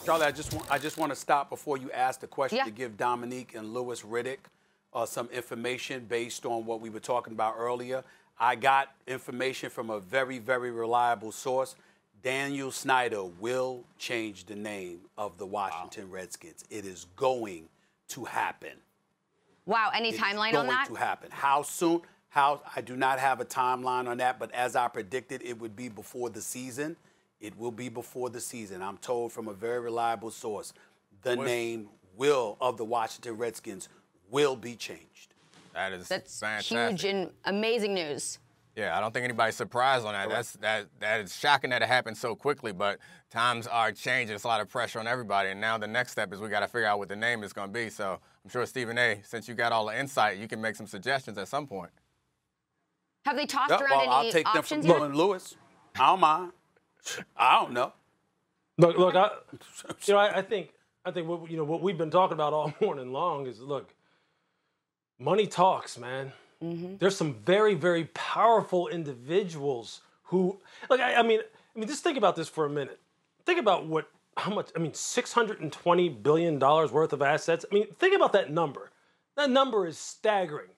Charlie, I just want to stop before you ask the question to Yeah. give Domonique and Louis Riddick some information based on what we were talking about earlier. I got information from a very, very reliable source. Dan Snyder will change the name of the Washington Redskins. It is going to happen. Wow, any timeline on that? It's going to happen. How soon? I do not have a timeline on that, but as I predicted, it would be before the season. It will be before the season. I'm told from a very reliable source, the name of the Washington Redskins will be changed. That's fantastic. Huge and amazing news. Yeah, I don't think anybody's surprised on that. That is shocking that it happened so quickly, but times are changing. It's a lot of pressure on everybody, and now the next step is we got to figure out what the name is going to be. So I'm sure, Stephen A., since you got all the insight, you can make some suggestions at some point. Have they tossed around any I'll take options them yet? from Lewis. I don't mind. I don't know. Look, I think what we've been talking about all morning long is, look, money talks, man. Mm-hmm. There's some very, very powerful individuals who, like, I mean, just think about this for a minute. Think about how much, $620 billion worth of assets. I mean, think about that number. That number is staggering.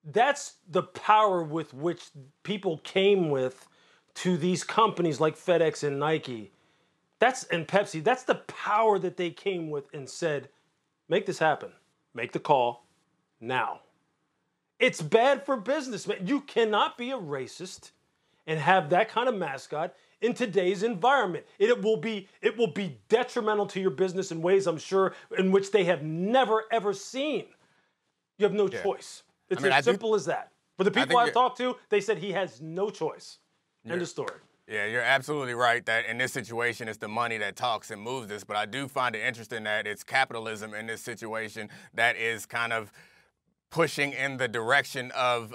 That's the power with which people came with to these companies like FedEx and Nike. And Pepsi. That's the power that they came with and said, make this happen. Make the call now. It's bad for business, man. You cannot be a racist and have that kind of mascot in today's environment. It will be detrimental to your business in ways, I'm sure, in which they have never, ever seen. You have no choice. It's as simple as that. For the people I've talked to, they said he has no choice. End of story. Yeah, you're absolutely right that in this situation, it's the money that talks and moves this. But I do find it interesting that it's capitalism in this situation that is kind of pushing in the direction of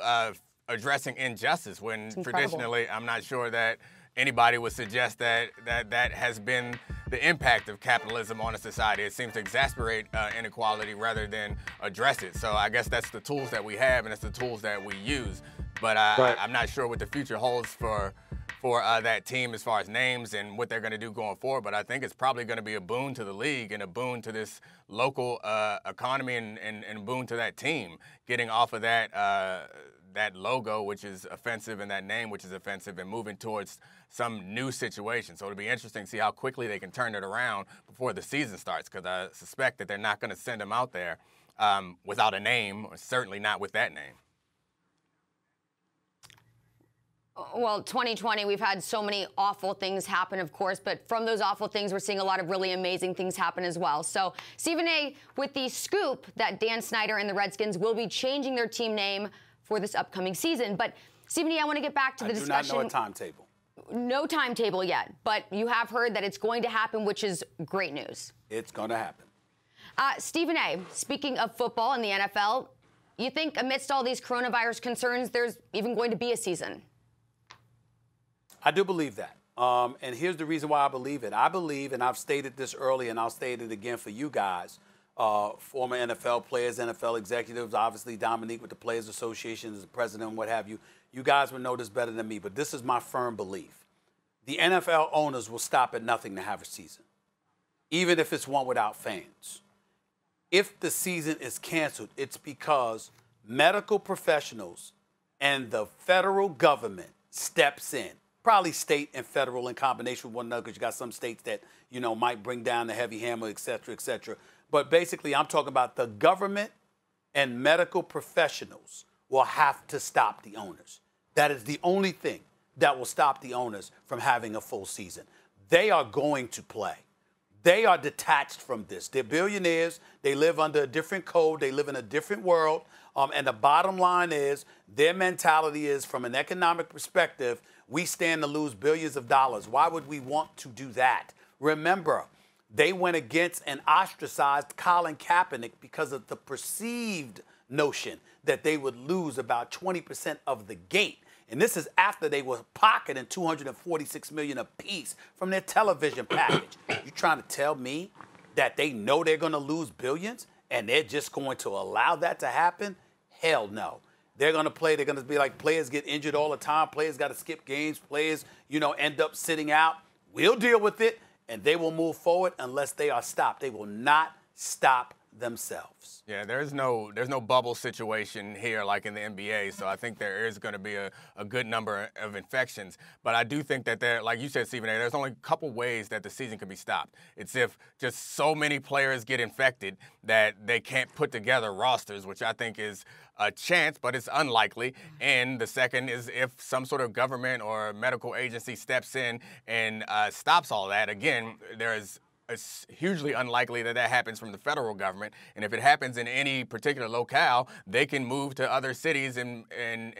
addressing injustice, when traditionally I'm not sure that anybody would suggest that has been the impact of capitalism on a society. It seems to exacerbate inequality rather than address it. So I guess that's the tools that we have, and it's the tools that we use. But I'm not sure what the future holds for that team as far as names and what they're going to do going forward. But I think it's probably going to be a boon to the league and a boon to this local economy and a boon to that team, getting off of that logo, which is offensive, and that name, which is offensive, and moving towards some new situation. So it'll be interesting to see how quickly they can turn it around before the season starts, because I suspect that they're not going to send them out there without a name, or certainly not with that name. Well, 2020, we've had so many awful things happen, of course, but from those awful things, we're seeing a lot of really amazing things happen as well. So, Stephen A., with the scoop that Dan Snyder and the Redskins will be changing their team name for this upcoming season. But, Stephen A., I want to get back to the discussion. I do not know a timetable. No timetable yet, but you have heard that it's going to happen, which is great news. It's going to happen. Stephen A., speaking of football and the NFL, you think amidst all these coronavirus concerns, there's even going to be a season? I do believe that. And here's the reason why I believe it. I believe, and I've stated this early, and I'll state it again for you guys, former NFL players, NFL executives, obviously Domonique with the Players Association as the president and what have you. You guys would know this better than me, but this is my firm belief. The NFL owners will stop at nothing to have a season, even if it's one without fans. If the season is canceled, it's because medical professionals and the federal government steps in. Probably state and federal in combination with one another, because you got some states that, might bring down the heavy hammer, et cetera, et cetera. But basically, I'm talking about the government and medical professionals will have to stop the owners. That is the only thing that will stop the owners from having a full season. They are going to play. They are detached from this. They're billionaires. They live under a different code. They live in a different world. And the bottom line is their mentality is, from an economic perspective, we stand to lose billions of dollars. Why would we want to do that? Remember, they went against and ostracized Colin Kaepernick because of the perceived notion that they would lose about 20% of the gate. And this is after they were pocketing $246 million apiece from their television package. You trying to tell me that they know they're going to lose billions and they're just going to allow that to happen? Hell no. They're going to play. They're going to be like, players get injured all the time. Players got to skip games. Players, end up sitting out. We'll deal with it. and they will move forward unless they are stopped. They will not stop themselves. Yeah, there's no bubble situation here like in the NBA, so I think there is going to be a good number of infections. But I do think that there, like you said, Stephen A., there's only a couple ways that the season can be stopped. It's if just so many players get infected that they can't put together rosters, which I think is a chance, but it's unlikely. And the second is if some sort of government or medical agency steps in and stops all that. Again, it's hugely unlikely that happens from the federal government. And if it happens in any particular locale, they can move to other cities and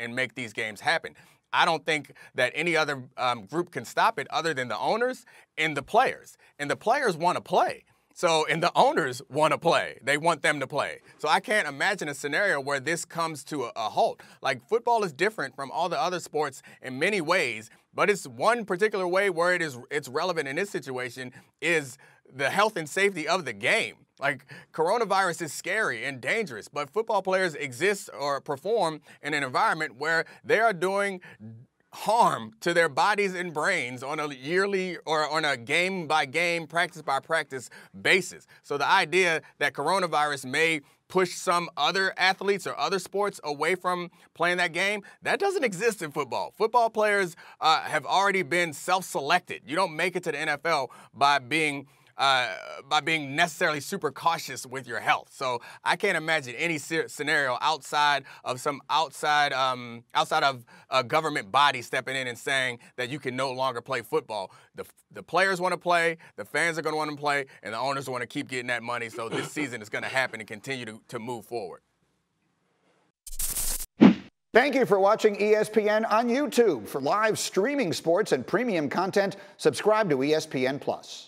make these games happen. I don't think that any other group can stop it other than the owners and the players. And the players want to play. And the owners want to play. They want them to play. So I can't imagine a scenario where this comes to a halt. Like, football is different from all the other sports in many ways, but it's one particular way where it's relevant in this situation is the health and safety of the game. Like, coronavirus is scary and dangerous, but football players exist or perform in an environment where they are doing harm to their bodies and brains on a yearly or on a game-by-game, practice-by-practice basis. So the idea that coronavirus may push some other athletes or other sports away from playing that game, that doesn't exist in football. Football players have already been self-selected. You don't make it to the NFL by being necessarily super cautious with your health. So I can't imagine any scenario outside of a government body stepping in and saying that you can no longer play football. The players want to play, the fans are going to want to play, and the owners want to keep getting that money. So this season is going to happen and continue to move forward. Thank you for watching ESPN on YouTube. For live streaming sports and premium content, subscribe to ESPN+.